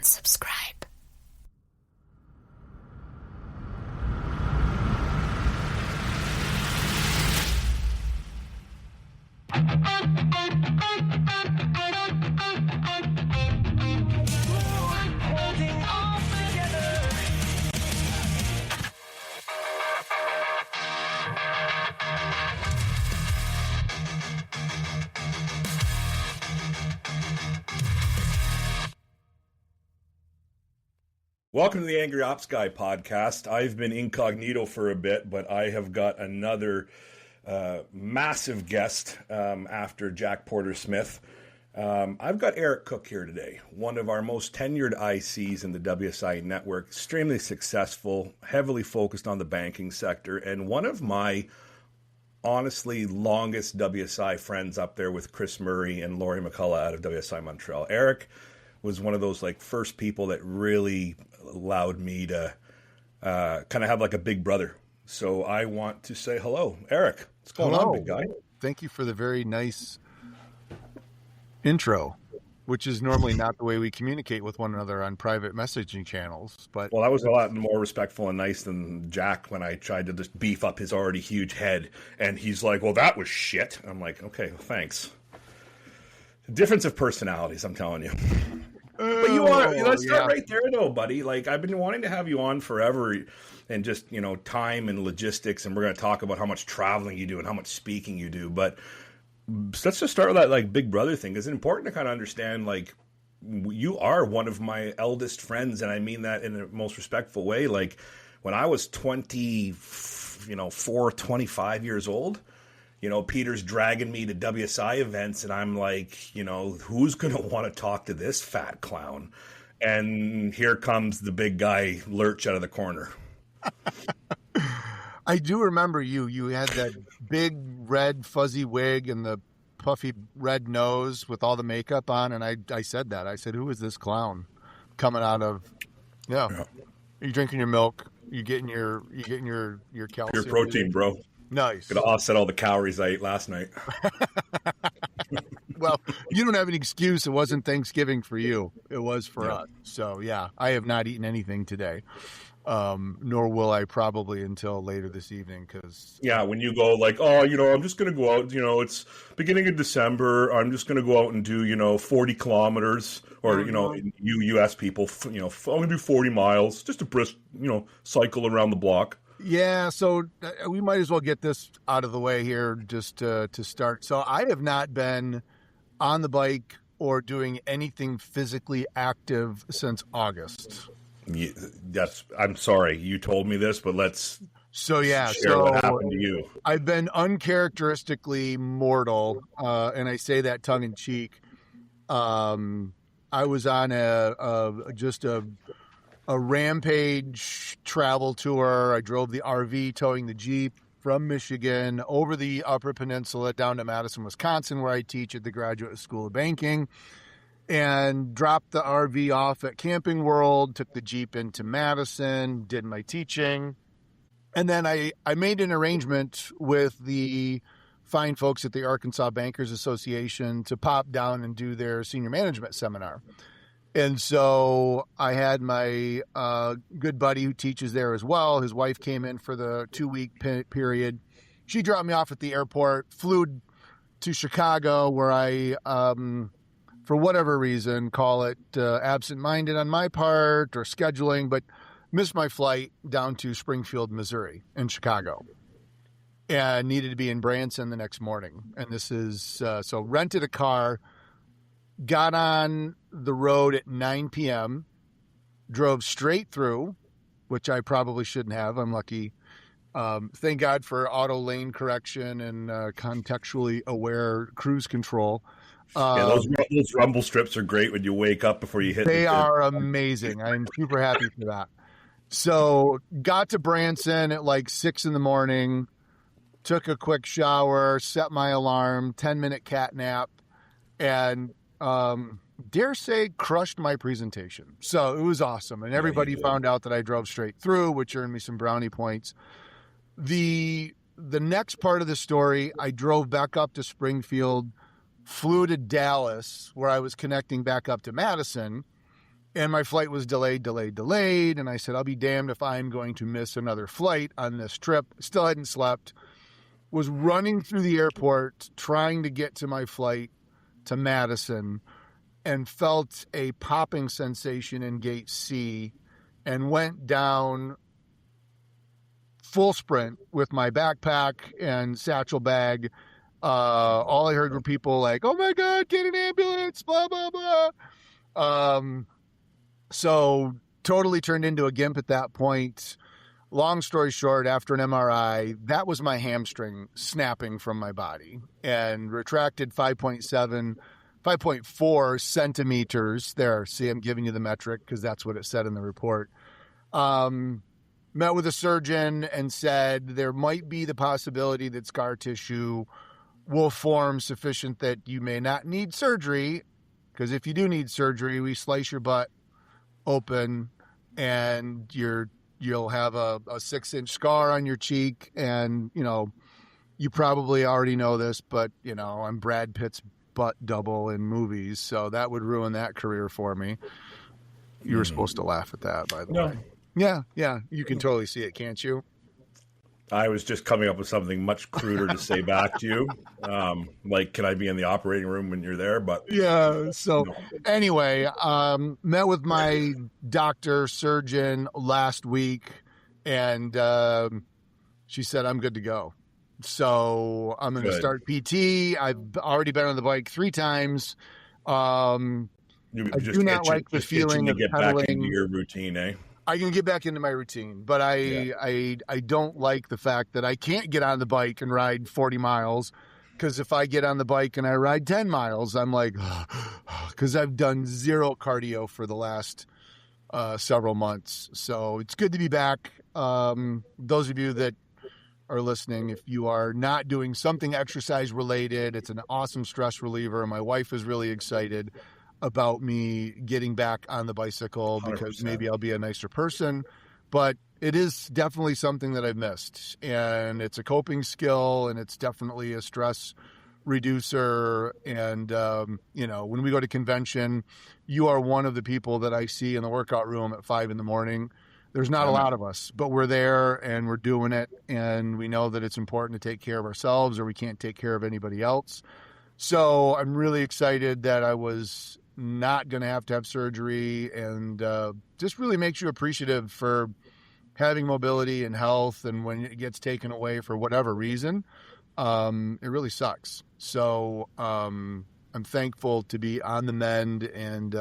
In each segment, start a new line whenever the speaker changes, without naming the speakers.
subscribe.
Welcome to the Angry Ops Guy podcast. I've been incognito for a bit, but I have got another massive guest after Jack Porter Smith. I've got Eric Cook here today, one of our most tenured ICs in the WSI network, extremely successful, heavily focused on the banking sector, and one of my honestly longest WSI friends up there with Chris Murray and Laurie McCullough out of WSI Montreal. Eric was one of those first people that really allowed me to kind of have like a big brother. So I want to say hello, Eric. What's going on, big guy?
Thank you for the very nice intro, which is normally not the way we communicate with one another on private messaging channels. But
well, that was a lot more respectful and nice than Jack when I tried to just beef up his already huge head. And he's like, well, that was shit. I'm like, okay, well, thanks. Difference of personalities, I'm telling you. But you are, let's start right there though, buddy. I've been wanting to have you on forever and just, time and logistics. And we're going to talk about how much traveling you do and how much speaking you do. But let's just start with that big brother thing. It's important to kind of understand, you are one of my eldest friends. And I mean that in the most respectful way. When I was 25 years old, Peter's dragging me to WSI events and I'm like, who's going to want to talk to this fat clown? And here comes the big guy lurch out of the corner.
I do remember you. You had that big red fuzzy wig and the puffy red nose with all the makeup on. And I said that. I said, who is this clown coming out of, You're drinking your milk. You're getting your calcium.
Your protein, bro.
Nice.
Gonna offset all the calories I ate last night.
Well, you don't have an excuse. It wasn't Thanksgiving for you. It was for us. So, yeah, I have not eaten anything today, nor will I probably until later this evening.
When you go I'm just going to go out, it's beginning of December. I'm just going to go out and do, 40 kilometers or, U.S. people, I'm going to do 40 miles, just a brisk, cycle around the block.
Yeah, so we might as well get this out of the way here just to start. So I have not been on the bike or doing anything physically active since August.
Yeah, I'm sorry you told me this, but let's share what happened to you.
I've been uncharacteristically mortal, and I say that tongue in cheek. I was on a rampage travel tour. I drove the RV towing the Jeep from Michigan over the Upper Peninsula down to Madison, Wisconsin, where I teach at the Graduate School of Banking, and dropped the RV off at Camping World, took the Jeep into Madison, did my teaching. And then I made an arrangement with the fine folks at the Arkansas Bankers Association to pop down and do their senior management seminar. And so I had my good buddy who teaches there as well. His wife came in for the 2-week period. She dropped me off at the airport, flew to Chicago, where I, for whatever reason, call it absent-minded on my part or scheduling, but missed my flight down to Springfield, Missouri in Chicago. And needed to be in Branson the next morning. And this is, so rented a car, got on the road at 9 p.m., drove straight through, which I probably shouldn't have. I'm lucky. Thank God for auto lane correction and contextually aware cruise control.
Those rumble strips are great when you wake up before you hit.
They are amazing. I'm super happy for that. So got to Branson at 6 a.m, took a quick shower, set my alarm, 10-minute cat nap, and dare say crushed my presentation. So it was awesome. And everybody found out that I drove straight through, which earned me some brownie points. The next part of the story, I drove back up to Springfield, flew to Dallas, where I was connecting back up to Madison. And my flight was delayed. And I said, I'll be damned if I'm going to miss another flight on this trip. Still hadn't slept. Was running through the airport, trying to get to my flight to Madison, and felt a popping sensation in gate C and went down full sprint with my backpack and satchel bag. All I heard were people like, oh my God, get an ambulance, blah, blah, blah. So totally turned into a gimp at that point. Long story short, after an MRI, that was my hamstring snapping from my body and retracted 5.4 centimeters. There, see, I'm giving you the metric because that's what it said in the report. Met with a surgeon and said there might be the possibility that scar tissue will form sufficient that you may not need surgery, because if you do need surgery, we slice your butt open and you'll have a 6-inch scar on your cheek. And, you probably already know this, but, I'm Brad Pitt's butt double in movies. So that would ruin that career for me. You were supposed to laugh at that, by the way. Yeah. You can totally see it, can't you?
I was just coming up with something much cruder to say back to you. Like, can I be in the operating room when you're there? But
yeah. So anyway, met with my doctor surgeon last week, and she said, I'm good to go. So I'm going to start PT. I've already been on the bike 3 times. I do not like the feeling of
get
pedaling.
Back into your routine, eh?
I can get back into my routine, but I don't like the fact that I can't get on the bike and ride 40 miles, because if I get on the bike and I ride 10 miles, I'm like, because I've done zero cardio for the last several months. So it's good to be back. Those of you that are listening, if you are not doing something exercise related, it's an awesome stress reliever. My wife is really excited about me getting back on the bicycle because
100%.
Maybe I'll be a nicer person, but it is definitely something that I've missed, and it's a coping skill, and it's definitely a stress reducer. And, when we go to convention, you are one of the people that I see in the workout room at 5 a.m. There's not a lot of us, but we're there and we're doing it. And we know that it's important to take care of ourselves, or we can't take care of anybody else. So I'm really excited that I was not going to have surgery, and just really makes you appreciative for having mobility and health. And when it gets taken away for whatever reason, it really sucks. So I'm thankful to be on the mend. And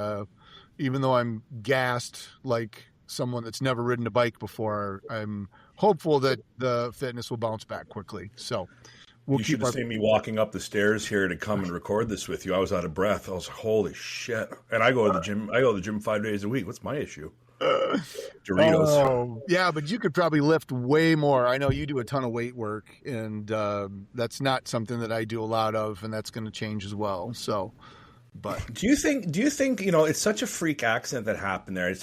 even though I'm gassed like someone that's never ridden a bike before, I'm hopeful that the fitness will bounce back quickly. So
you should have seen me walking up the stairs here to come and record this with you. I was out of breath. I was like, holy shit. And I go to the gym. I go to the gym 5 days a week. What's my issue? Doritos.
Oh, yeah, but you could probably lift way more. I know you do a ton of weight work, and that's not something that I do a lot of, and that's going to change as well. So, but
do you think it's such a freak accident that happened there?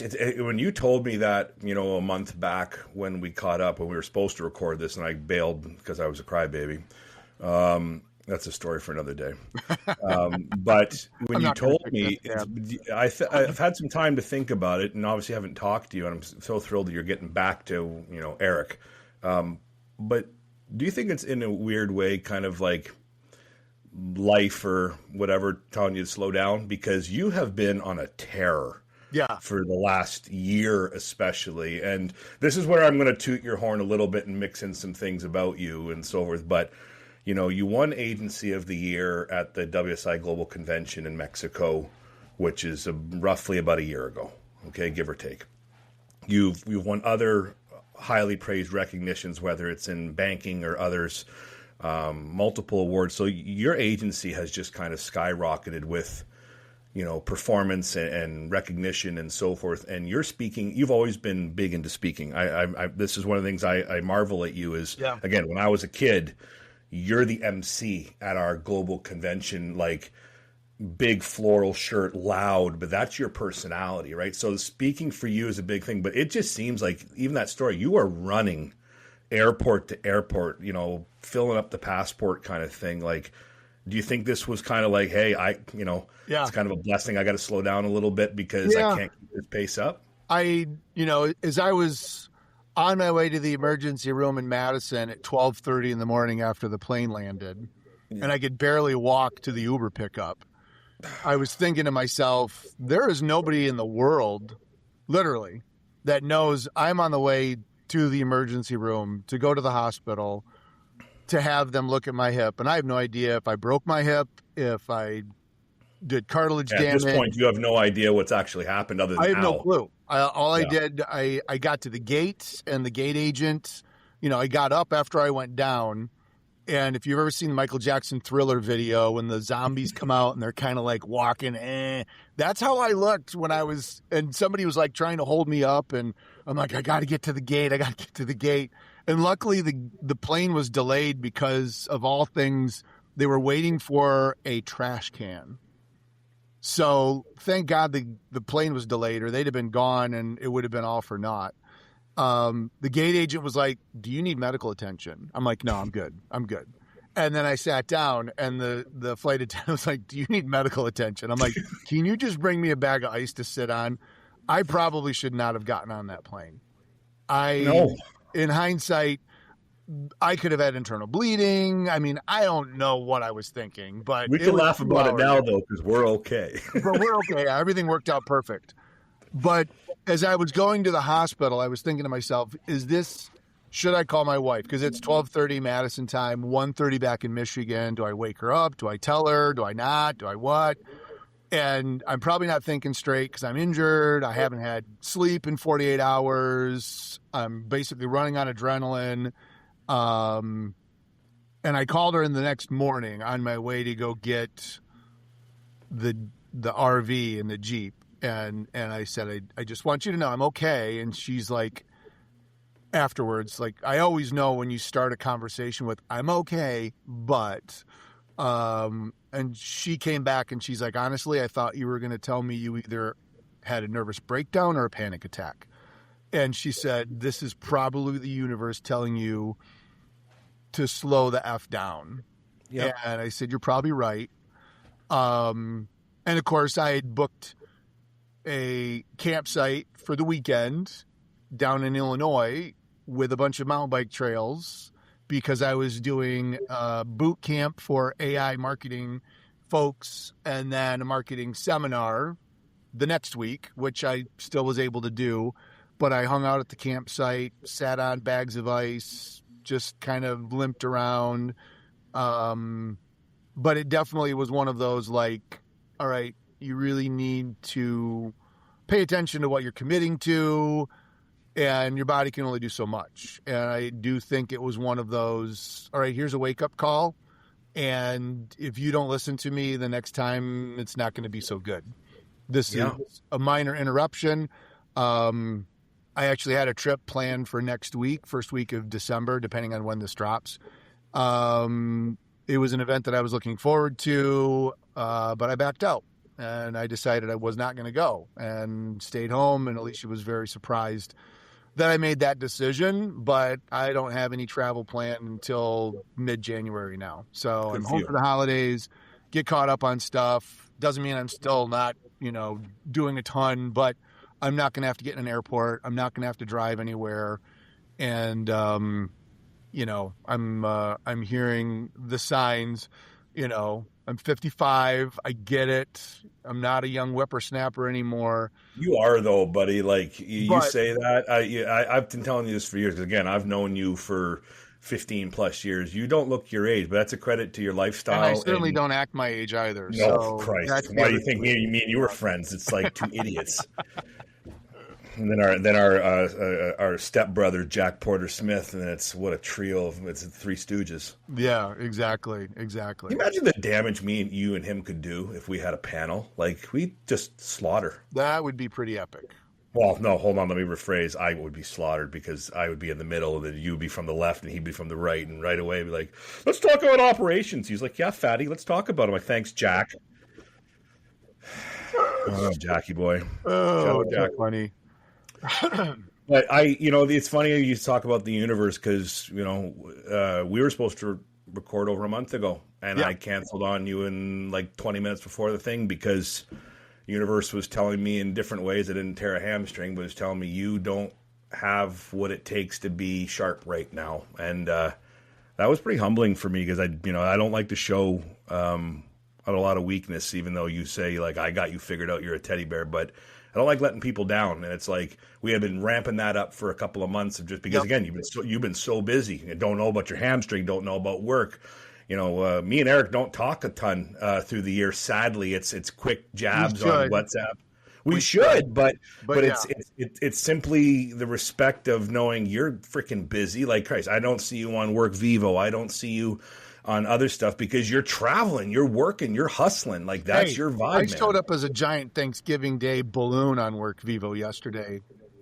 When you told me that, a month back when we caught up, when we were supposed to record this, and I bailed because I was a crybaby. That's a story for another day. But when you told me, I've had some time to think about it, and obviously haven't talked to you, and I'm so thrilled that you're getting back to, Eric. But do you think it's in a weird way kind of like life or whatever telling you to slow down? Because you have been on a tear.
Yeah.
For the last year, especially. And this is where I'm going to toot your horn a little bit and mix in some things about you and so forth. But you won Agency of the Year at the WSI Global Convention in Mexico, which is roughly about a year ago, okay, give or take. You've won other highly praised recognitions, whether it's in banking or others, multiple awards. So your agency has just kind of skyrocketed with, performance and recognition and so forth. And you're speaking, you've always been big into speaking. This is one of the things I marvel at you is, again, when I was a kid, you're the MC at our global convention, like big floral shirt, loud, but that's your personality, right? So speaking for you is a big thing, but it just seems like even that story, you are running airport to airport, filling up the passport kind of thing. Like Do you think this was kind of like, hey, it's kind of a blessing. I got to slow down a little bit because I can't keep this pace up?
As I was on my way to the emergency room in Madison at 12:30 in the morning after the plane landed, and I could barely walk to the Uber pickup, I was thinking to myself, there is nobody in the world, literally, that knows I'm on the way to the emergency room to go to the hospital to have them look at my hip. And I have no idea if I broke my hip, if I did cartilage damage.
At this point, you have no idea what's actually happened other than
I have no clue. I did, I got to the gate, and the gate agent, I got up after I went down. And if you've ever seen the Michael Jackson Thriller video, when the zombies come out and they're kind of like walking, that's how I looked when I was, and somebody was like trying to hold me up, and I'm like, I got to get to the gate. And luckily the plane was delayed because, of all things, they were waiting for a trash can. So thank God the plane was delayed, or they'd have been gone and it would have been all for naught. The gate agent was like, do you need medical attention? I'm like, no, I'm good. And then I sat down, and the flight attendant was like, do you need medical attention? I'm like, can you just bring me a bag of ice to sit on? I probably should not have gotten on that plane. In hindsight, I could have had internal bleeding. I mean, I don't know what I was thinking, but
we can laugh about it now, though, because we're okay.
But we're okay. Everything worked out perfect. But as I was going to the hospital, I was thinking to myself, should I call my wife? Because it's 12:30 Madison time, 1:30 back in Michigan. Do I wake her up? Do I tell her? Do I not? Do I what? And I'm probably not thinking straight because I'm injured. I haven't had sleep in 48 hours. I'm basically running on adrenaline. And I called her in the next morning on my way to go get the RV and the Jeep. And I said, I just want you to know I'm okay. And she's like, afterwards, like, I always know when you start a conversation with, I'm okay, but, and she came back and she's like, honestly, I thought you were going to tell me you either had a nervous breakdown or a panic attack. And she said, this is probably the universe telling you to slow the F down. Yep. And I said, you're probably right. And of course I had booked a campsite for the weekend down in Illinois with a bunch of mountain bike trails because I was doing a boot camp for AI marketing folks and then a marketing seminar the next week, which I still was able to do. But I hung out at the campsite, sat on bags of ice, just kind of limped around. But it definitely was one of those like, all right, you really need to pay attention to what you're committing to, and your body can only do so much. And I do think it was one of those, all right, here's a wake-up call, and if you don't listen to me the next time, it's not going to be so good. This is a minor interruption. I actually had a trip planned for next week, first week of December, depending on when this drops. It was an event that I was looking forward to, but I backed out. And I decided I was not going to go and stayed home. And Alicia was very surprised that I made that decision. But I don't have any travel planned until mid-January now. So I'm home for the holidays, get caught up on stuff. Doesn't mean I'm still not, doing a ton, but I'm not going to have to get in an airport. I'm not going to have to drive anywhere. And, I'm hearing the signs, I'm 55. I get it. I'm not a young whippersnapper anymore.
You are, though, buddy. Like, you say that. I've been telling you this for years. Because, again, I've known you for 15 plus years. You don't look your age, but that's a credit to your lifestyle.
And I certainly don't act my age either.
No,
so
Christ. Why do you think me and you were friends? It's like two idiots. And then our stepbrother Jack Porter Smith, and it's what a trio of it's Three Stooges.
Yeah, exactly.
Can you imagine the damage me and you and him could do if we had a panel? Like, we just slaughter.
That would be pretty epic.
Well, no, hold on, let me rephrase. I would be slaughtered because I would be in the middle, and then you'd be from the left, and he'd be from the right, and right away be like, "Let's talk about operations." He's like, "Yeah, fatty, let's talk about it." I'm like, "Thanks, Jack." Oh, Jackie boy.
Oh, Jack, funny.
But it's funny you talk about the universe because, we were supposed to record over a month ago, and I canceled on you in like 20 minutes before the thing because the universe was telling me in different ways. I didn't tear a hamstring, but it was telling me you don't have what it takes to be sharp right now. And that was pretty humbling for me because I don't like to show a lot of weakness, even though you say like, I got you figured out, you're a teddy bear, but I don't like letting people down. And it's like, we have been ramping that up for a couple of months of just because again, you've been so busy. You don't know about your hamstring, don't know about work. Me and Eric don't talk a ton through the year. Sadly, it's quick jabs on WhatsApp. We should, but it's simply the respect of knowing you're freaking busy. Like Christ, I don't see you on Work Vivo. I don't see you on other stuff because you're traveling, you're working, you're hustling. Like that's your vibe.
I showed up as a giant Thanksgiving Day balloon on Work Vivo yesterday,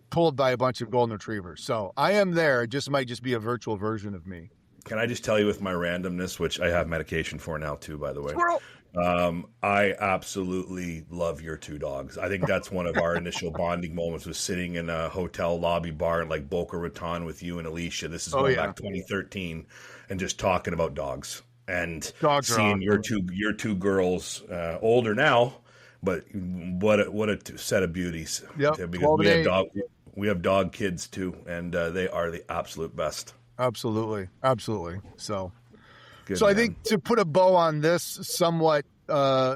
pulled by a bunch of golden retrievers. So I am there. It just might just be a virtual version of me.
Can I just tell you with my randomness, which I have medication for now too, by the way.
Squirrel.
I absolutely love your two dogs. I think that's one of our initial bonding moments was sitting in a hotel lobby bar in like Boca Raton with you and Alicia. This is going back 2013 and just talking about dogs and seeing your two girls, older now, but what a set of beauties.
Yeah.
Because we have dog kids too. And, they are the absolute best.
Absolutely. Absolutely. So
Good,
I think to put a bow on this somewhat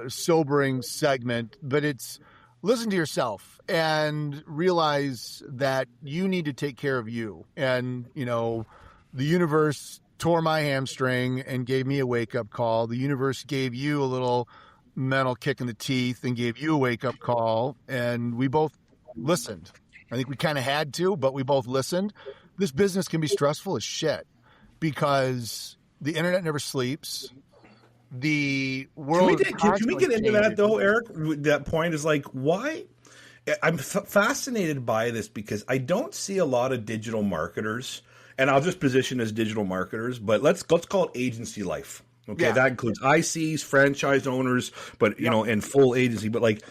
sobering segment, but it's listen to yourself and realize that you need to take care of you. And, the universe tore my hamstring and gave me a wake-up call. The universe gave you a little mental kick in the teeth and gave you a wake-up call. And we both listened. I think we kind of had to, but we both listened. This business can be stressful as shit because the internet never sleeps. The world.
Can we get into that though, Eric? That point is like, why? I'm fascinated by this because I don't see a lot of digital marketers, and I'll just position as digital marketers. But let's call it agency life. Okay, that includes ICs, franchise owners, but and full agency. But like,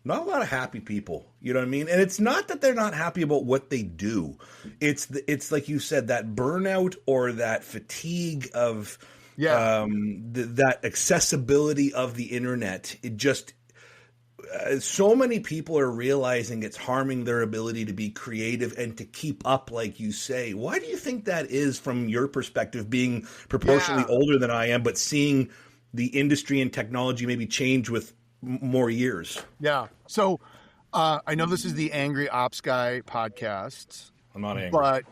not a lot of happy people. You know what I mean? And it's not that they're not happy about what they do. It's like you said, that burnout or that fatigue of that accessibility of the internet. It just so many people are realizing it's harming their ability to be creative and to keep up, like you say. Why do you think that is from your perspective, being proportionally older than I am, but seeing the industry and technology maybe change with more years?
Yeah. So I know this is the Angry Ops Guy podcast.
I'm not angry.
But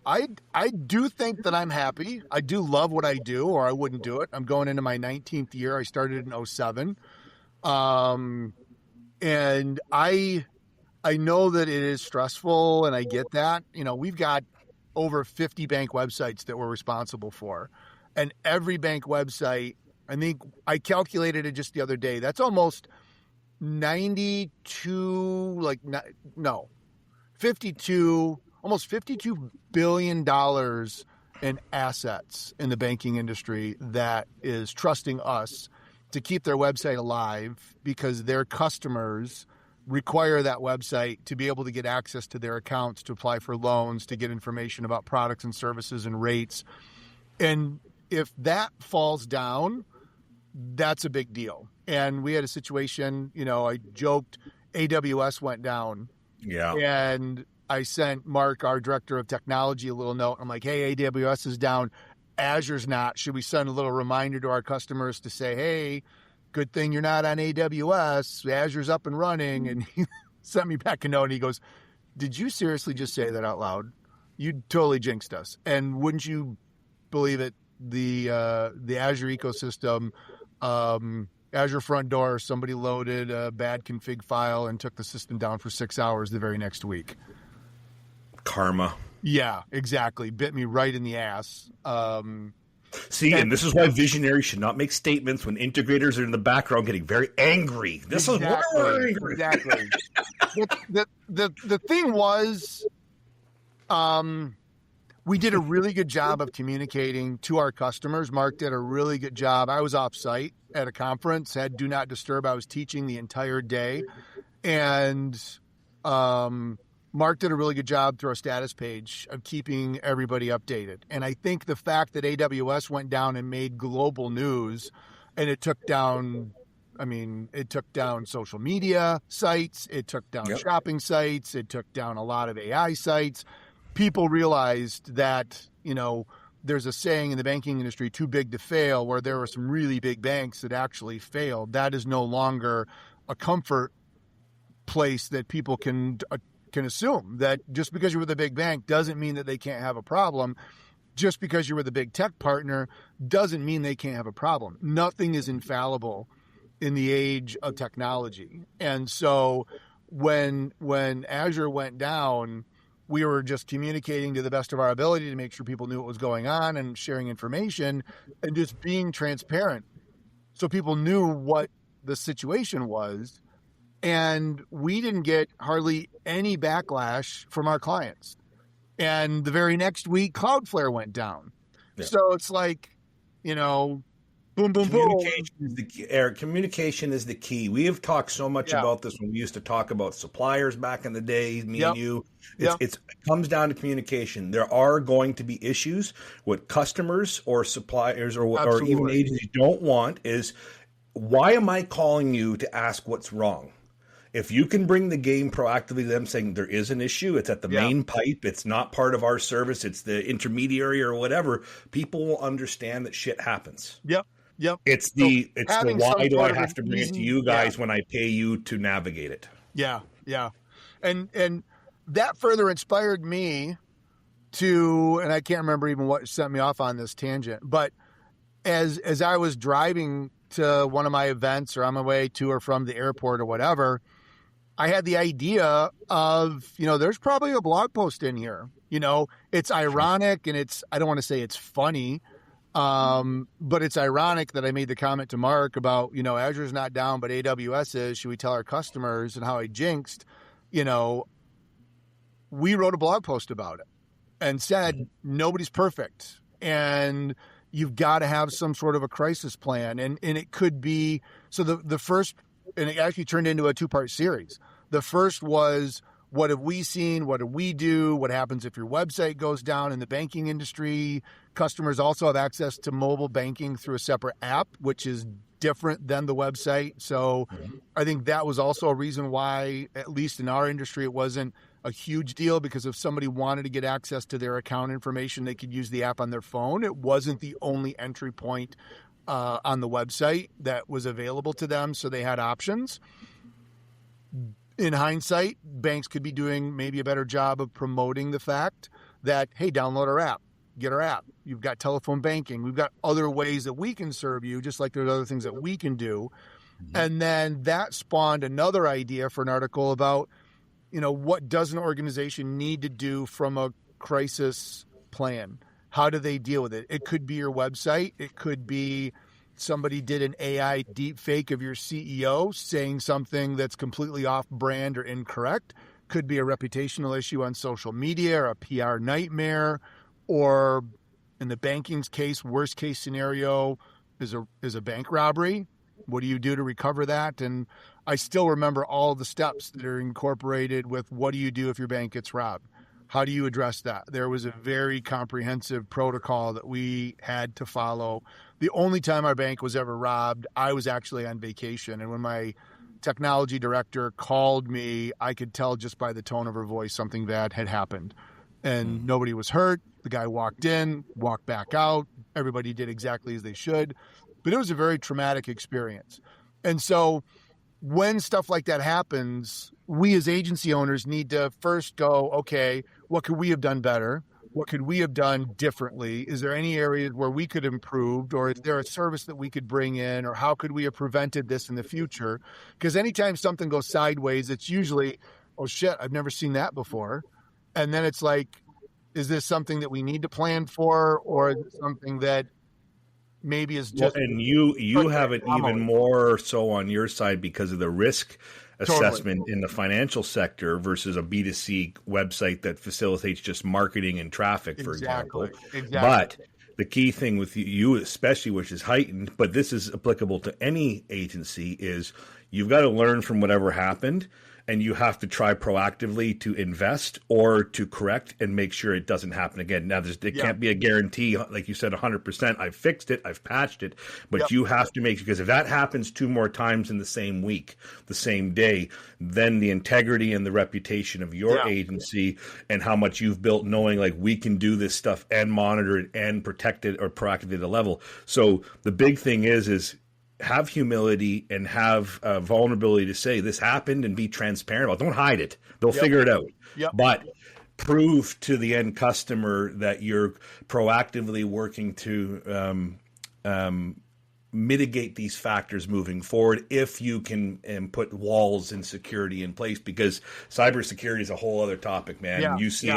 I do think that I'm happy. I do love what I do, or I wouldn't do it. I'm going into my 19th year. I started in 2007. And I know that it is stressful, and I get that. We've got over 50 bank websites that we're responsible for. And every bank website, I think I calculated it just the other day. That's almost 52, almost $52 billion in assets in the banking industry that is trusting us to keep their website alive because their customers require that website to be able to get access to their accounts, to apply for loans, to get information about products and services and rates. And if that falls down, that's a big deal. And we had a situation, I joked, AWS went down.
Yeah.
And I sent Mark, our director of technology, a little note. I'm like, hey, AWS is down. Azure's not. Should we send a little reminder to our customers to say, hey, good thing you're not on AWS. Azure's up and running. And he sent me back a note and he goes, did you seriously just say that out loud? You totally jinxed us. And wouldn't you believe it? The Azure ecosystem, Azure front door, somebody loaded a bad config file and took the system down for 6 hours the very next week.
Karma.
Yeah, exactly. Bit me right in the ass.
And this is why visionaries should not make statements when integrators are in the background getting very angry. This is why we're angry.
Exactly. The thing was, we did a really good job of communicating to our customers. Mark did a really good job. I was off-site at a conference, had do not disturb. I was teaching the entire day. And Mark did a really good job through our status page of keeping everybody updated. And I think the fact that AWS went down and made global news, and it took down social media sites, it took down shopping sites, it took down a lot of AI sites. People realized that, there's a saying in the banking industry, too big to fail, where there were some really big banks that actually failed. That is no longer a comfort place that people can assume, that just because you're with a big bank doesn't mean that they can't have a problem. Just because you're with a big tech partner doesn't mean they can't have a problem. Nothing is infallible in the age of technology. And so when Azure went down, we were just communicating to the best of our ability to make sure people knew what was going on and sharing information and just being transparent so people knew what the situation was. And we didn't get hardly any backlash from our clients. And the very next week, Cloudflare went down. Yeah. So it's like, boom, boom,
communication boom. Is the key, Eric. Communication is the key. We have talked so much about this when we used to talk about suppliers back in the day, me and you. It comes down to communication. There are going to be issues. What customers or suppliers or even agencies don't want is, why am I calling you to ask what's wrong? If you can bring the game proactively to them saying there is an issue, it's at the main pipe, it's not part of our service, it's the intermediary or whatever, people will understand that shit happens.
Yep.
It's the why do I have to bring it to you guys when I pay you to navigate it?
Yeah. And that further inspired me to, and I can't remember even what sent me off on this tangent, but as I was driving to one of my events or on my way to or from the airport or whatever, I had the idea of, there's probably a blog post in here. It's ironic and I don't want to say it's funny, but it's ironic that I made the comment to Mark about, Azure's not down, but AWS is. Should we tell our customers? And how I jinxed, we wrote a blog post about it and said, nobody's perfect. And you've got to have some sort of a crisis plan. And it could be, so the first, and it actually turned into a 2-part series. The first was, what have we seen? What do we do? What happens if your website goes down in the banking industry? Customers also have access to mobile banking through a separate app, which is different than the website. So I think that was also a reason why, at least in our industry, it wasn't a huge deal, because if somebody wanted to get access to their account information, they could use the app on their phone. It wasn't the only entry point on the website that was available to them, so they had options. In hindsight, banks could be doing maybe a better job of promoting the fact that, hey, download our app, get our app. You've got telephone banking. We've got other ways that we can serve you, just like there's other things that we can do. And then that spawned another idea for an article about, what does an organization need to do from a crisis plan? How do they deal with it? It could be your website. It could be somebody did an AI deep fake of your CEO saying something that's completely off brand or incorrect. Could be a reputational issue on social media or a PR nightmare, or in the banking's case, worst case scenario is a bank robbery. What do you do to recover that? And I still remember all the steps that are incorporated with, what do you do if your bank gets robbed? How do you address that? There was a very comprehensive protocol that we had to follow. The only time our bank was ever robbed, I was actually on vacation. And when my technology director called me, I could tell just by the tone of her voice something bad had happened. And nobody was hurt. The guy walked in, walked back out. Everybody did exactly as they should. But it was a very traumatic experience. And so when stuff like that happens, we as agency owners need to first go, okay, what could we have done better? What could we have done differently? Is there any areas where we could have improved, or is there a service that we could bring in, or how could we have prevented this in the future? Because anytime something goes sideways, it's usually, oh shit, I've never seen that before. And then it's like, is this something that we need to plan for, or is it something that maybe is just...
Well, and you have it even more so on your side because of the risk assessment in the financial sector versus a B2C website that facilitates just marketing and traffic, for example. But the key thing with you, especially, which is heightened, but this is applicable to any agency, is you've got to learn from whatever happened and you have to try proactively to invest or to correct and make sure it doesn't happen again. Now, it can't be a guarantee, like you said, 100%. I've fixed it, I've patched it, but you have to make, because if that happens 2 more times in the same week, the same day, then the integrity and the reputation of your agency and how much you've built, knowing like we can do this stuff and monitor it and protect it or proactively at the level. So the big thing is have humility and have vulnerability to say this happened and be transparent about it. Don't hide it. They'll figure it out. But prove to the end customer that you're proactively working to mitigate these factors moving forward if you can put walls and security in place, because cybersecurity is a whole other topic, man. You see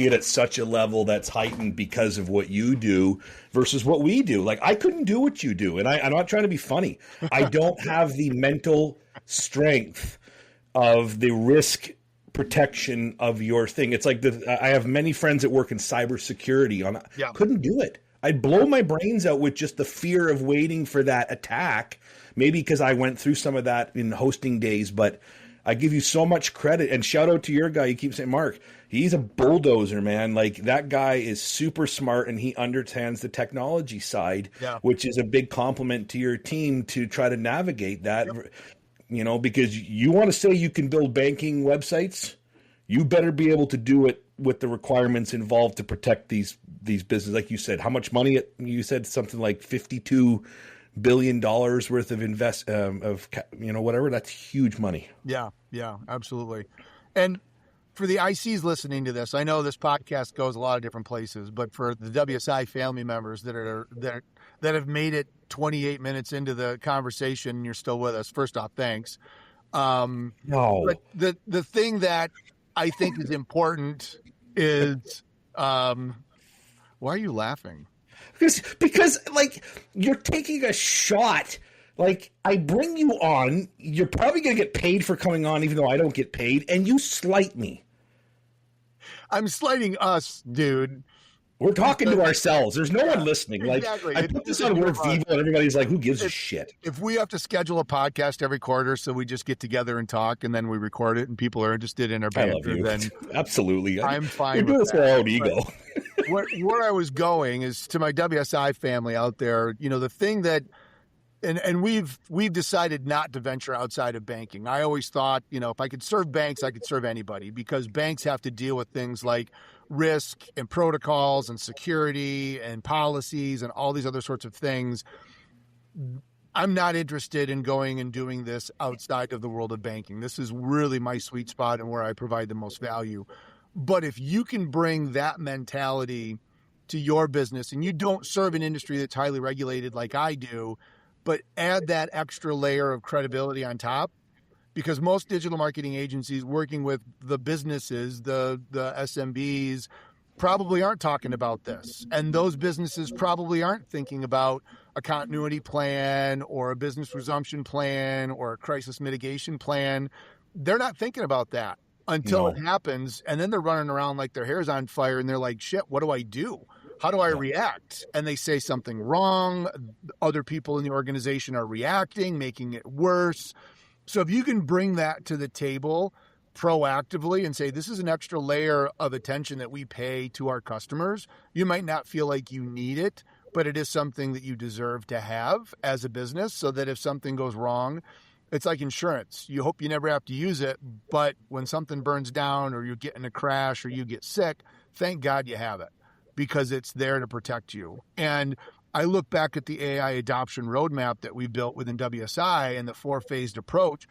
it at such a level that's heightened because of what you do versus what we do. Like, I couldn't do what you do, and I'm not trying to be funny. I don't have the mental strength of the risk protection of your thing. It's like I have many friends that work in cybersecurity. Couldn't do it. I'd blow my brains out with just the fear of waiting for that attack, maybe because I went through some of that in hosting days, but I give you so much credit, and shout out to your guy. You keep saying, Mark, he's a bulldozer, man. Like, that guy is super smart and he understands the technology side, which is a big compliment to your team to try to navigate that, you know, because you want to say you can build banking websites, you better be able to do it with the requirements involved to protect these businesses. Like you said, how much money? You said something like $52 billion worth of whatever. That's huge money. Yeah, absolutely. And for the ICs listening to this, I know this podcast goes a lot of different places, but for the WSI family members that have made it 28 minutes into the conversation and you're still with us, first off, thanks. But the thing that I think is important is, why are you laughing? Because like, you're taking a shot. Like, I bring you on, you're probably going to get paid for coming on, even though I don't get paid, and you slight me. I'm slighting us, dude. We're talking to ourselves. There's no one listening. Exactly. Like, I put this on Word Vivo, and everybody's like, who gives a shit? If we have to schedule a podcast every quarter, so we just get together and talk, and then we record it, and people are interested in our banter, then absolutely, I'm fine. We're doing this for our own ego. Where I was going is to my WSI family out there. You know, the thing that, and we've decided not to venture outside of banking. I always thought, you know, if I could serve banks, I could serve anybody, because banks have to deal with things like risk and protocols and security and policies and all these other sorts of things. I'm not interested in going and doing this outside of the world of banking. This is really my sweet spot and where I provide the most value. But if you can bring that mentality to your business, and you don't serve an industry that's highly regulated like I do, but add that extra layer of credibility on top, because most digital marketing agencies working with the businesses, the SMBs, probably aren't talking about this. And those businesses probably aren't thinking about a continuity plan or a business resumption plan or a crisis mitigation plan. They're not thinking about that until it happens. And then they're running around like their hair's on fire and they're like, shit, what do I do? How do I react? And they say something wrong. Other people in the organization are reacting, making it worse. So if you can bring that to the table proactively and say, this is an extra layer of attention that we pay to our customers, you might not feel like you need it, but it is something that you deserve to have as a business, so that if something goes wrong, it's like insurance. You hope you never have to use it, but when something burns down or you get in a crash or you get sick, thank God you have it, because it's there to protect you. And I look back at the AI adoption roadmap that we built within WSI and the 4-phased approach.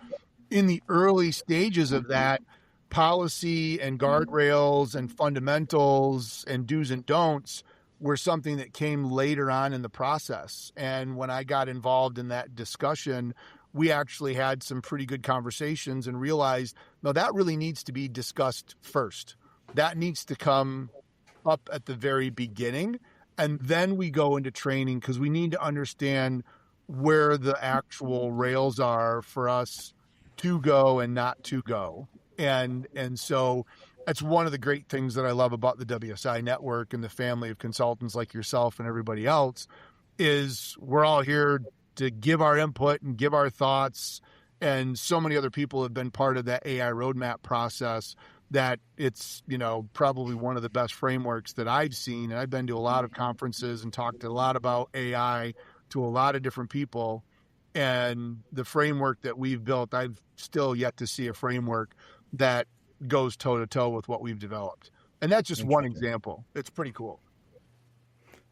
In the early stages of that, policy and guardrails and fundamentals and do's and don'ts were something that came later on in the process. And when I got involved in that discussion, we actually had some pretty good conversations and realized, no, that really needs to be discussed first. That needs to come up at the very beginning. And then we go into training, because we need to understand where the actual rails are for us to go and not to go. And so that's one of the great things that I love about the WSI network and the family of consultants like yourself and everybody else, is we're all here to give our input and give our thoughts
And so many other people have been part of that AI roadmap process that it's, probably one of the best frameworks that I've seen. And I've been to a lot of conferences and talked a lot about AI to a lot of different people. And the framework that we've built, I've still yet to see a framework that goes toe to toe with what we've developed. And that's just one example. It's pretty cool.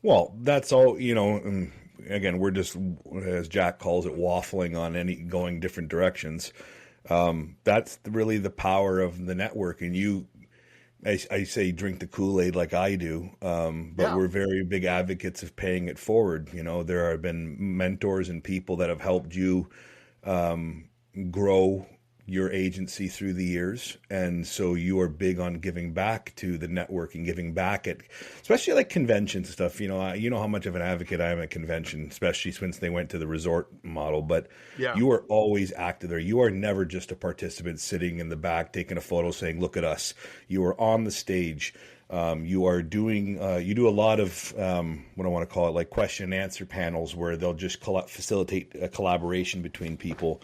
Well, that's all, and again, we're just, as Jack calls it, waffling on going different directions. That's really the power of the network. And I say drink the Kool-Aid like I do, but we're very big advocates of paying it forward. There have been mentors and people that have helped you grow your agency through the years. And so you are big on giving back to the network and giving back at, especially like conventions and stuff. You know how much of an advocate I am at convention, especially since they went to the resort model, but you are always active there. You are never just a participant sitting in the back, taking a photo saying, look at us. You are on the stage. You are doing, you do a lot of, what I want to call it, like question and answer panels where they'll just facilitate a collaboration between people.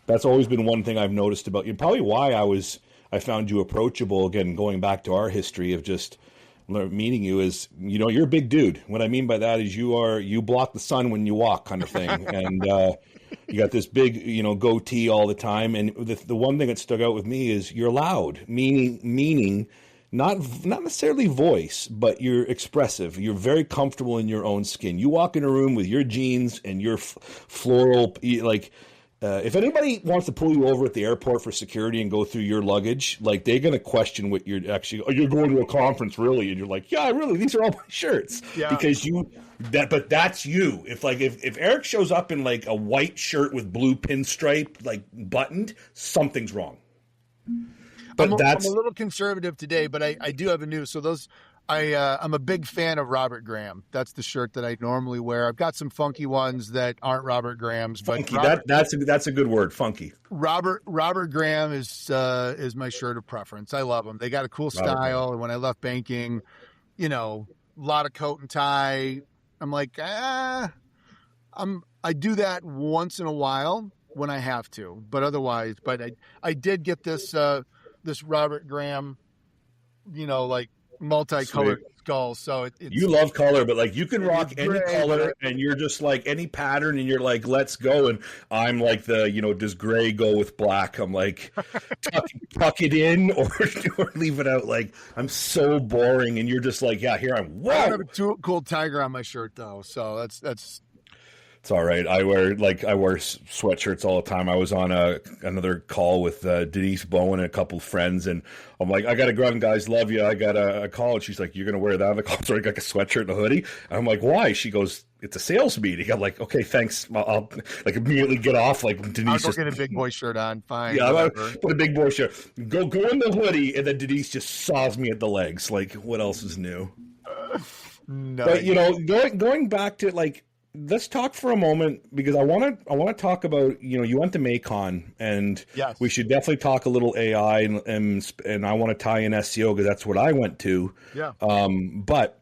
That's always been one thing I've noticed about you. Probably why I found you approachable. Again, going back to our history of just meeting you is, you're a big dude. What I mean by that is you block the sun when you walk kind of thing. And you got this big, goatee all the time. And the one thing that stuck out with me is you're loud, meaning not necessarily voice, but you're expressive. You're very comfortable in your own skin. You walk in a room with your jeans and your floral, if anybody wants to pull you over at the airport for security and go through your luggage, like they're going to question what you're actually, you're going to a conference really. And you're like, yeah, really, these are all my shirts because but that's you. If Eric shows up in like a white shirt with blue pinstripe, like buttoned, something's wrong. But I'm a
little conservative today, but I do have a new, so I'm a big fan of Robert Graham. That's the shirt that I normally wear. I've got some funky ones that aren't Robert Graham's, but
funky. That's a good word, funky.
Robert Graham is my shirt of preference. I love them. They got a cool style. And when I left banking, a lot of coat and tie. I'm like, I do that once in a while when I have to, but otherwise. But I did get this Robert Graham, like multicolored skull. So it's
you love color, but like you can rock any color and you're just like any pattern and you're like, let's go. And I'm like does gray go with black? I'm like, tuck it in or leave it out. Like I'm so boring. And you're just like, yeah, here I'm. Whoa.
I don't have a too cool tiger on my shirt though. So that's.
It's all right. I wear sweatshirts all the time. I was on another call with Denise Bowen and a couple of friends, and I'm like, I got to run, guys. Love you. I got a call, and she's like, you're gonna wear that on the call? So I got a sweatshirt and a hoodie. And I'm like, why? She goes, it's a sales meeting. I'm like, okay, thanks. I'll like immediately get off. Like Denise,
I'll go get a big boy shirt on. Fine.
Yeah, I'll put a big boy shirt. Go in the hoodie, and then Denise just saws me at the legs. Like, what else is new?
No.
But going back to like. Let's talk for a moment because I want to talk about you went to Macon and
yes.
We should definitely talk a little AI and I want to tie in SEO because that's what I went to.
Yeah.
But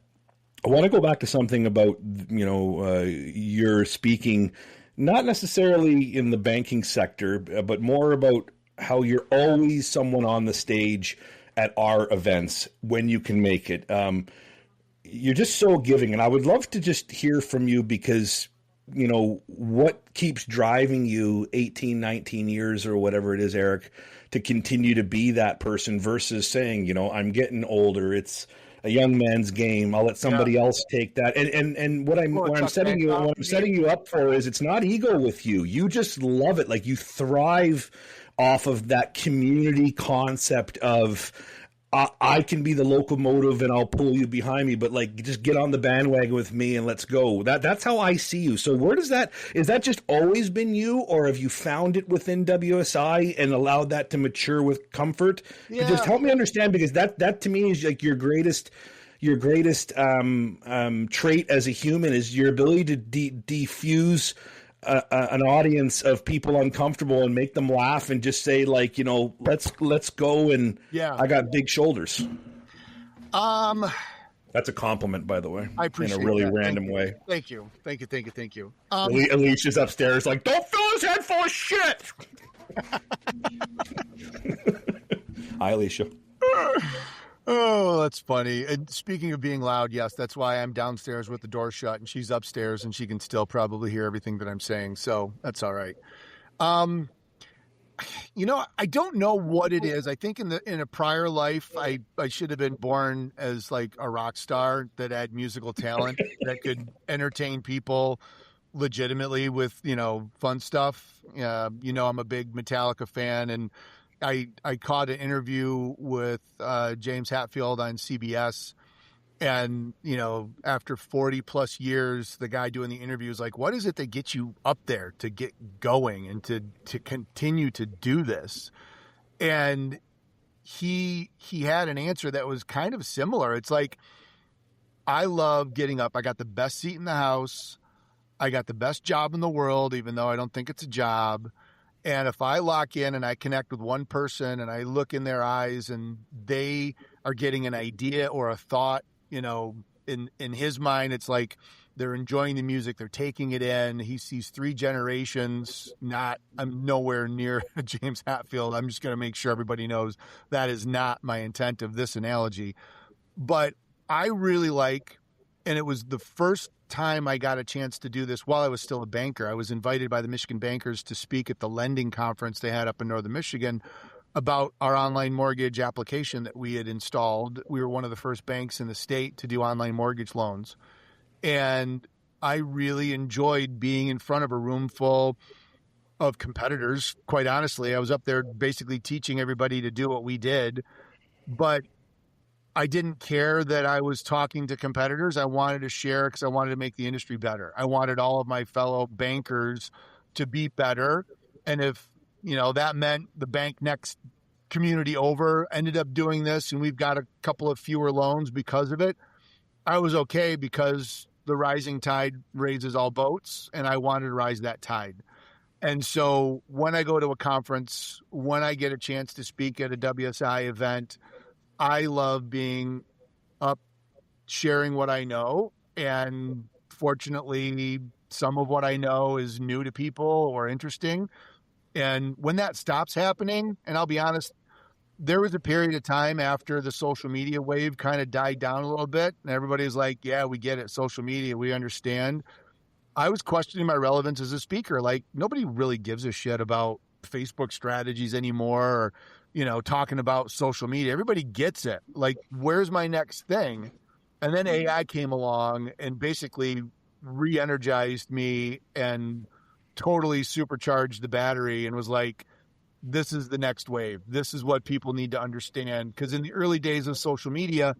I want to go back to something about your speaking, not necessarily in the banking sector, but more about how you're always someone on the stage at our events when you can make it. You're just so giving, and I would love to just hear from you because, what keeps driving you 18, 19 years or whatever it is, Eric, to continue to be that person versus saying, I'm getting older. It's a young man's game. I'll let somebody else take that. And what I'm setting you up for is it's not ego with you. You just love it. Like you thrive off of that community concept of, I can be the locomotive and I'll pull you behind me, but like just get on the bandwagon with me and let's go. That's how I see you. So is that just always been you, or have you found it within WSI and allowed that to mature with comfort? Yeah. Just help me understand, because that to me is like your greatest trait as a human is your ability to diffuse an audience of people uncomfortable and make them laugh and just say like, let's go. And I got big shoulders. That's a compliment, by the way.
I appreciate
in a really
that.
random way.
Thank you.
Alicia's upstairs like, don't fill this head full of shit. Hi, Alicia.
Oh, that's funny. And speaking of being loud, yes, that's why I'm downstairs with the door shut and she's upstairs and she can still probably hear everything that I'm saying. So that's all right. I don't know what it is. I think in a prior life, I should have been born as like a rock star that had musical talent that could entertain people legitimately with, fun stuff. I'm a big Metallica fan, and I caught an interview with James Hetfield on CBS. And, after 40 plus years, the guy doing the interview is like, what is it that gets you up there to get going and to continue to do this? And he had an answer that was kind of similar. It's like, I love getting up. I got the best seat in the house. I got the best job in the world, even though I don't think it's a job. And if I lock in and I connect with one person and I look in their eyes and they are getting an idea or a thought, in his mind, it's like they're enjoying the music. They're taking it in. He sees 3 generations. I'm nowhere near James Hetfield. I'm just going to make sure everybody knows that is not my intent of this analogy. But I really like, and it was the first time I got a chance to do this while I was still a banker. I was invited by the Michigan bankers to speak at the lending conference they had up in northern Michigan about our online mortgage application that we had installed. We were one of the first banks in the state to do online mortgage loans. And I really enjoyed being in front of a room full of competitors. Quite honestly, I was up there basically teaching everybody to do what we did, but I didn't care that I was talking to competitors. I wanted to share because I wanted to make the industry better. I wanted all of my fellow bankers to be better. And if, that meant the bank next community over ended up doing this and we've got a couple of fewer loans because of it, I was okay because the rising tide raises all boats and I wanted to rise that tide. And so when I go to a conference, when I get a chance to speak at a WSI event, I love being up, sharing what I know. And fortunately, some of what I know is new to people or interesting. And when that stops happening, and I'll be honest, there was a period of time after the social media wave kind of died down a little bit. And everybody's like, yeah, we get it. Social media, we understand. I was questioning my relevance as a speaker. Like, nobody really gives a shit about Facebook strategies anymore or, talking about social media. Everybody gets it. Like, where's my next thing? And then AI came along and basically re-energized me and totally supercharged the battery and was like, this is the next wave. This is what people need to understand. Because in the early days of social media,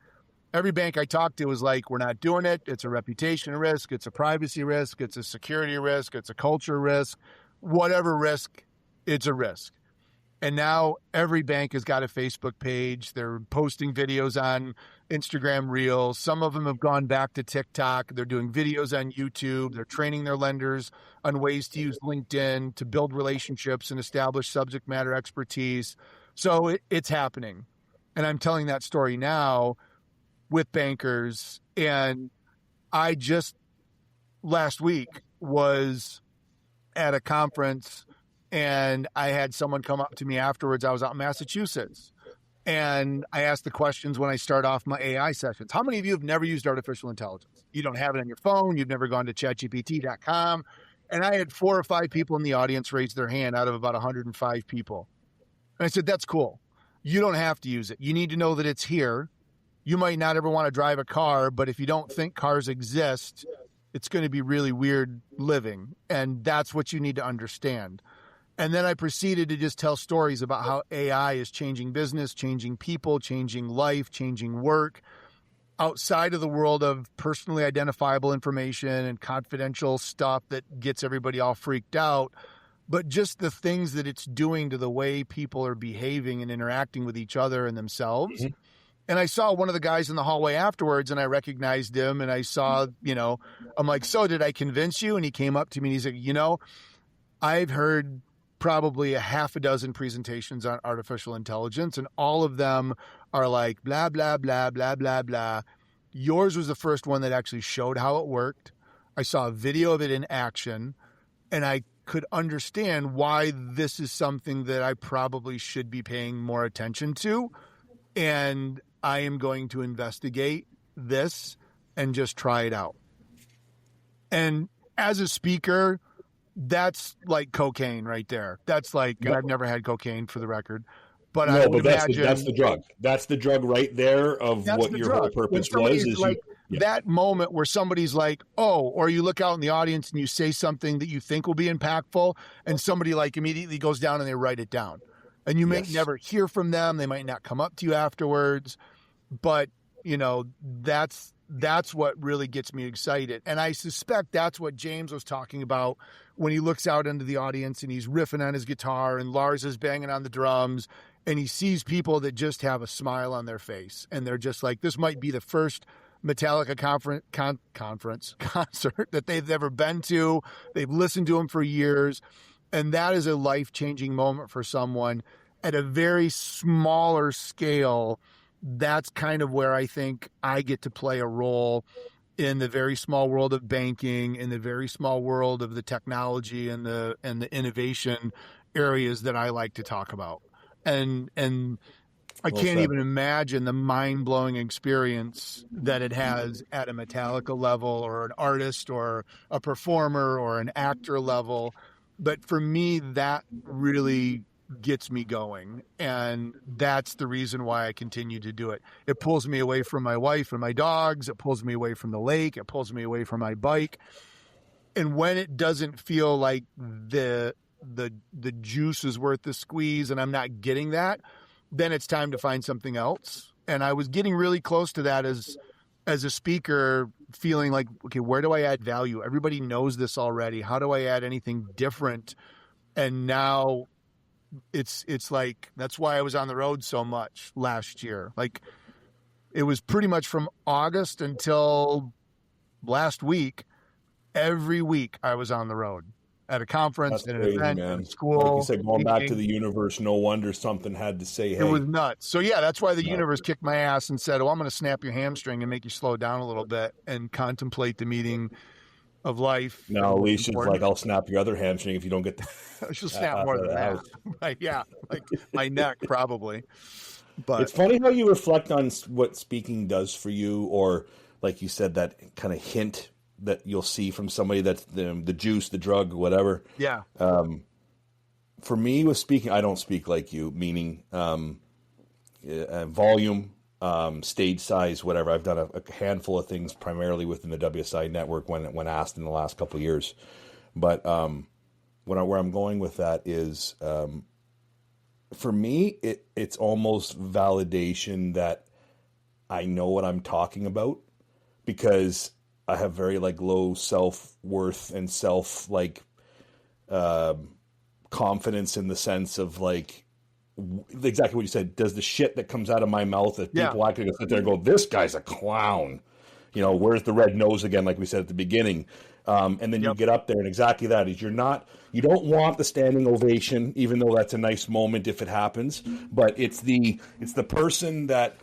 every bank I talked to was like, we're not doing it. It's a reputation risk. It's a privacy risk. It's a security risk. It's a culture risk. Whatever risk, it's a risk. And now every bank has got a Facebook page. They're posting videos on Instagram Reels. Some of them have gone back to TikTok. They're doing videos on YouTube. They're training their lenders on ways to use LinkedIn to build relationships and establish subject matter expertise. So it's happening. And I'm telling that story now with bankers. And I just last week was at a conference and I had someone come up to me afterwards. I was out in Massachusetts and I asked the questions when I start off my AI sessions. How many of you have never used artificial intelligence? You don't have it on your phone. You've never gone to chatgpt.com. And I had 4 or 5 people in the audience raise their hand out of about 105 people. And I said, that's cool. You don't have to use it. You need to know that it's here. You might not ever want to drive a car, but if you don't think cars exist, it's going to be really weird living. And that's what you need to understand. And then I proceeded to just tell stories about how AI is changing business, changing people, changing life, changing work outside of the world of personally identifiable information and confidential stuff that gets everybody all freaked out, but just the things that it's doing to the way people are behaving and interacting with each other and themselves. Mm-hmm. And I saw one of the guys in the hallway afterwards and I recognized him and I saw, I'm like, so did I convince you? And he came up to me and he's like, I've heard probably a half a dozen presentations on artificial intelligence, and all of them are like, blah, blah, blah, blah, blah, blah. Yours was the first one that actually showed how it worked. I saw a video of it in action, and I could understand why this is something that I probably should be paying more attention to. And I am going to investigate this and just try it out. And as a speaker, that's like cocaine right there. That's like, and I've never had cocaine for the record, but I would imagine
that's the drug. That's the drug right there of what your whole purpose was. Is
like that moment where somebody's like, oh, or you look out in the audience and you say something that you think will be impactful, and somebody like immediately goes down and they write it down. And you may never hear from them. They might not come up to you afterwards, but you know, that's what really gets me excited. And I suspect that's what James was talking about when he looks out into the audience and he's riffing on his guitar and Lars is banging on the drums and he sees people that just have a smile on their face. And they're just like, this might be the first Metallica concert that they've ever been to. They've listened to him for years. And that is a life-changing moment for someone at a very smaller scale. That's kind of where I think I get to play a role in the very small world of banking, in the very small world of the technology and the innovation areas that I like to talk about. And I can't even imagine the mind-blowing experience that it has at a Metallica level or an artist or a performer or an actor level. But for me, that really gets me going. And that's the reason why I continue to do it. It pulls me away from my wife and my dogs. It pulls me away from the lake. It pulls me away from my bike. And when it doesn't feel like the juice is worth the squeeze and I'm not getting that, then it's time to find something else. And I was getting really close to that as a speaker, feeling like, okay, where do I add value? Everybody knows this already. How do I add anything different? And now it's like, that's why I was on the road so much last year. Like it was pretty much from August until last week. Every week I was on the road at a conference, at an event, at a school.
Like you said, going back to the universe, no wonder something had to say, hey.
It was nuts. So yeah, that's why the universe kicked my ass and said, oh, I'm going to snap your hamstring and make you slow down a little bit and contemplate the meeting of life.
Now, Alicia's like, I'll snap your other hamstring if you don't get the...
She'll snap more than that. Right, yeah, like my neck probably. But
it's funny how you reflect on what speaking does for you, or like you said, that kind of hint that you'll see from somebody that's the juice, the drug, whatever.
Yeah.
For me with speaking, I don't speak like you, meaning volume, stage size, whatever. I've done a handful of things primarily within the WSI network when asked in the last couple of years. But where I'm going with that is, for me, it's almost validation that I know what I'm talking about, because I have very low self-worth and confidence in the sense of exactly what you said. Does the shit that comes out of my mouth that people actually sit there and go, this guy's a clown, where's the red nose again, like we said at the beginning. And then you get up there and exactly that is you don't want the standing ovation, even though that's a nice moment if it happens, but it's the person that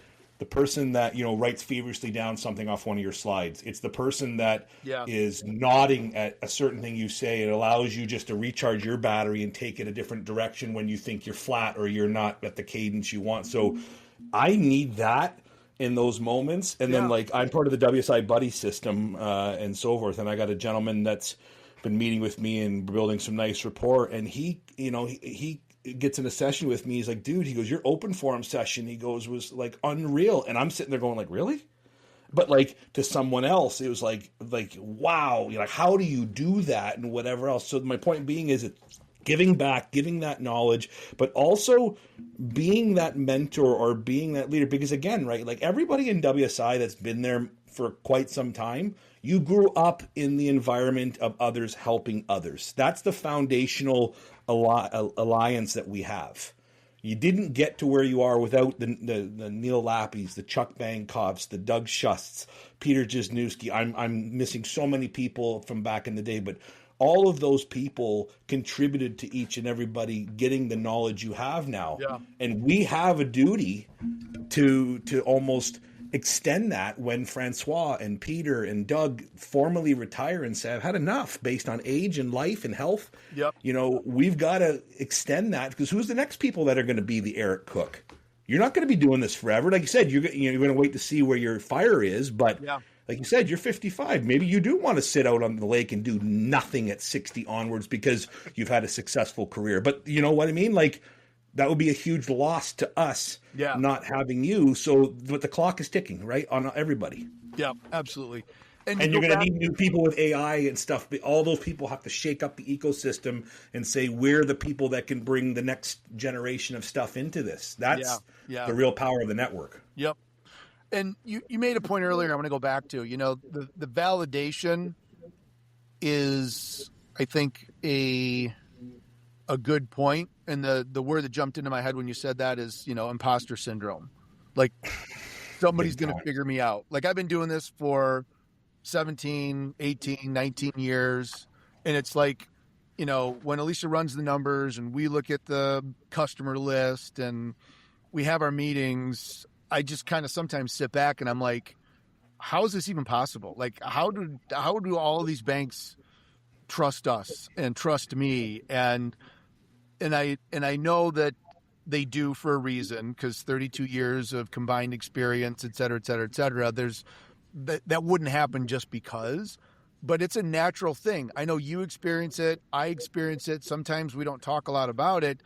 writes feverishly down something off one of your slides. It's the person that is nodding at a certain thing you say. It allows you just to recharge your battery and take it a different direction when you think you're flat or you're not at the cadence you want. So I need that in those moments. And then I'm part of the WSI buddy system and so forth. And I got a gentleman that's been meeting with me and building some nice rapport. And he gets in a session with me. He's like, dude, he goes, your open forum session, he goes, was unreal. And I'm sitting there going really? But to someone else, it was like, wow, how do you do that and whatever else? So my point being is it's giving back, giving that knowledge, but also being that mentor or being that leader. Because again, right, everybody in WSI that's been there for quite some time, you grew up in the environment of others helping others. That's the foundational alliance that we have. You didn't get to where you are without the Neil Lappies, the Chuck Bankoffs, the Doug Schusts, Peter Jesnewski. I'm missing so many people from back in the day, but all of those people contributed to each and everybody getting the knowledge you have now. Yeah. And we have a duty to almost extend that when Francois and Peter and Doug formally retire and say, I've had enough based on age and life and health.
Yep.
We've got to extend that, because who's the next people that are going to be the Eric Cook? You're not going to be doing this forever. Like you said, you're going to wait to see where your fire is. But like you said, you're 55. Maybe you do want to sit out on the lake and do nothing at 60 onwards because you've had a successful career. But you know what I mean? Like, that would be a huge loss to us not having you. But the clock is ticking, right, on everybody.
Yeah, absolutely.
And you're going to need new people with AI and stuff. But all those people have to shake up the ecosystem and say, we're the people that can bring the next generation of stuff into this. That's the real power of the network.
Yep. And you made a point earlier I'm going to go back to. The validation is, I think, a good point. And the word that jumped into my head when you said that is, imposter syndrome. Like, somebody's going to figure me out. Like, I've been doing this for 17, 18, 19 years. And it's like, when Alicia runs the numbers and we look at the customer list and we have our meetings, I just kind of sometimes sit back and I'm like, how is this even possible? Like, how do all of these banks trust us and trust me? And I know that they do for a reason, because 32 years of combined experience, et cetera, et cetera, et cetera. That wouldn't happen just because, but it's a natural thing. I know you experience it. I experience it. Sometimes we don't talk a lot about it,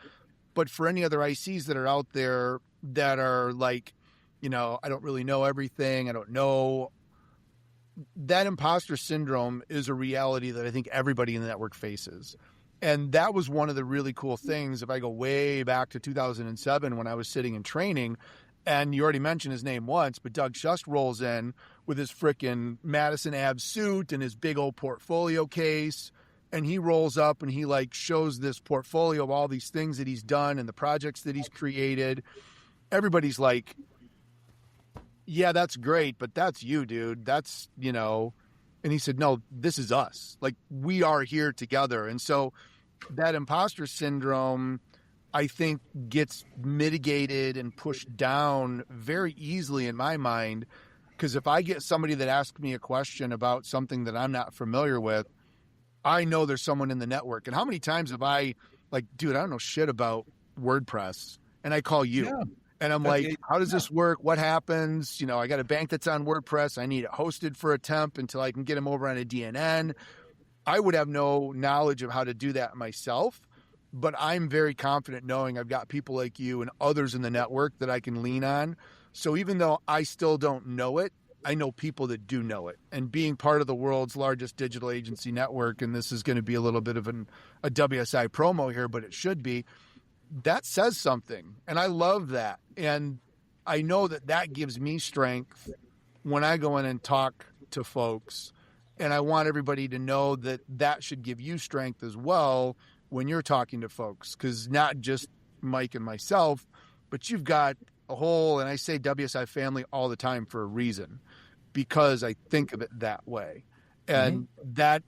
but for any other ICs that are out there that are like, I don't really know everything. I don't know. That imposter syndrome is a reality that I think everybody in the network faces. And that was one of the really cool things. If I go way back to 2007 when I was sitting in training, and you already mentioned his name once, but Doug Shust rolls in with his frickin' Madison Ave suit and his big old portfolio case. And he rolls up and he shows this portfolio of all these things that he's done and the projects that he's created. Everybody's like, yeah, that's great, but that's you, dude. That's, and he said, no, this is us. Like, we are here together. And so that imposter syndrome, I think, gets mitigated and pushed down very easily in my mind. Because if I get somebody that asks me a question about something that I'm not familiar with, I know there's someone in the network. And how many times have I dude, I don't know shit about WordPress, and I call you. Yeah. And I'm like, how does this work? What happens? I got a bank that's on WordPress. I need it hosted for a temp until I can get them over on a DNN. I would have no knowledge of how to do that myself, but I'm very confident knowing I've got people like you and others in the network that I can lean on. So even though I still don't know it, I know people that do know it. And being part of the world's largest digital agency network, and this is going to be a little bit of a WSI promo here, but it should be, that says something. And I love that. And I know that gives me strength when I go in and talk to folks. And I want everybody to know that should give you strength as well when you're talking to folks. Because not just Mike and myself, but you've got a whole, and I say WSI family all the time for a reason, because I think of it that way. And that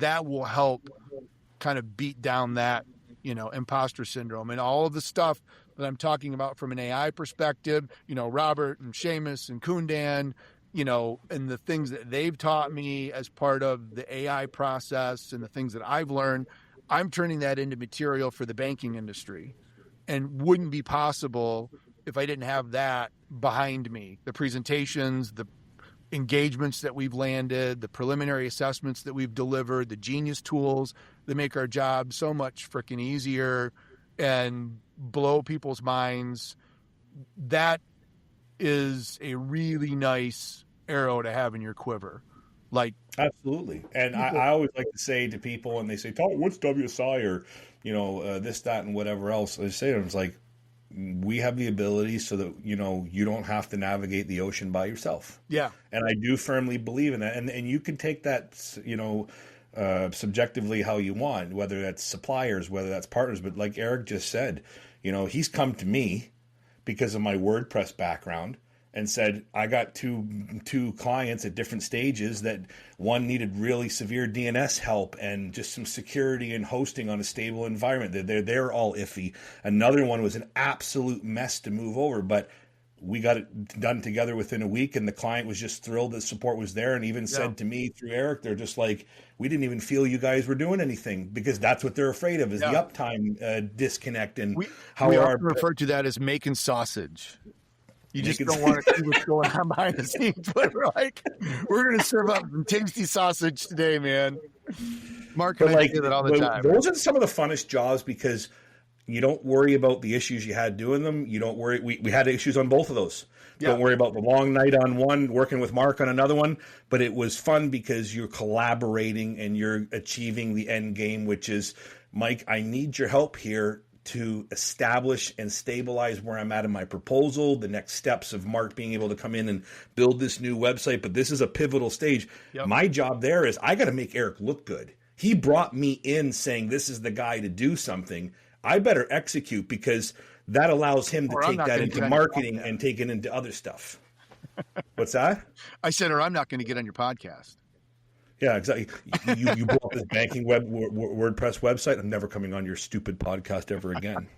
will help kind of beat down that, imposter syndrome and all of the stuff that I'm talking about from an AI perspective, Robert and Seamus and Kundan, and the things that they've taught me as part of the AI process and the things that I've learned, I'm turning that into material for the banking industry, and wouldn't be possible if I didn't have that behind me. The presentations, the engagements that we've landed, the preliminary assessments that we've delivered, the genius tools that make our job so much freaking easier and blow people's minds. That is a really nice arrow to have in your quiver.
Absolutely. And I always like to say to people when they say, what's WSI or, this, that, and whatever else, I say to them, it's like, we have the ability so that, you don't have to navigate the ocean by yourself.
Yeah.
And I do firmly believe in that. And you can take that, subjectively how you want, whether that's suppliers, whether that's partners. But like Eric just said, he's come to me because of my WordPress background and said, I got two clients at different stages that one needed really severe DNS help and just some security and hosting on a stable environment. They're all iffy. Another one was an absolute mess to move over. But we got it done together within a week, and the client was just thrilled that support was there, and even said to me through Eric, they're just like, we didn't even feel you guys were doing anything, because that's what they're afraid of, is the uptime disconnect. And
we often refer to that as making sausage. You just don't want to see what's going on behind the scenes, but we're like, we're going to serve up some tasty sausage today, man. Mark and I say that all the time.
Those are some of the funnest jobs, because you don't worry about the issues you had doing them. You don't worry. We had issues on both of those. Don't worry about the long night on one, working with Mark on another one. But it was fun because you're collaborating and you're achieving the end game, which is, Mike, I need your help here to establish and stabilize where I'm at in my proposal, the next steps of Mark being able to come in and build this new website. But this is a pivotal stage. Yep. My job there is I got to make Eric look good. He brought me in saying this is the guy to do something. I better execute, because that allows him to take that into marketing and take it into other stuff. What's that?
I said, or I'm not going to get on your podcast.
Yeah, exactly. You brought this banking WordPress website. I'm never coming on your stupid podcast ever again.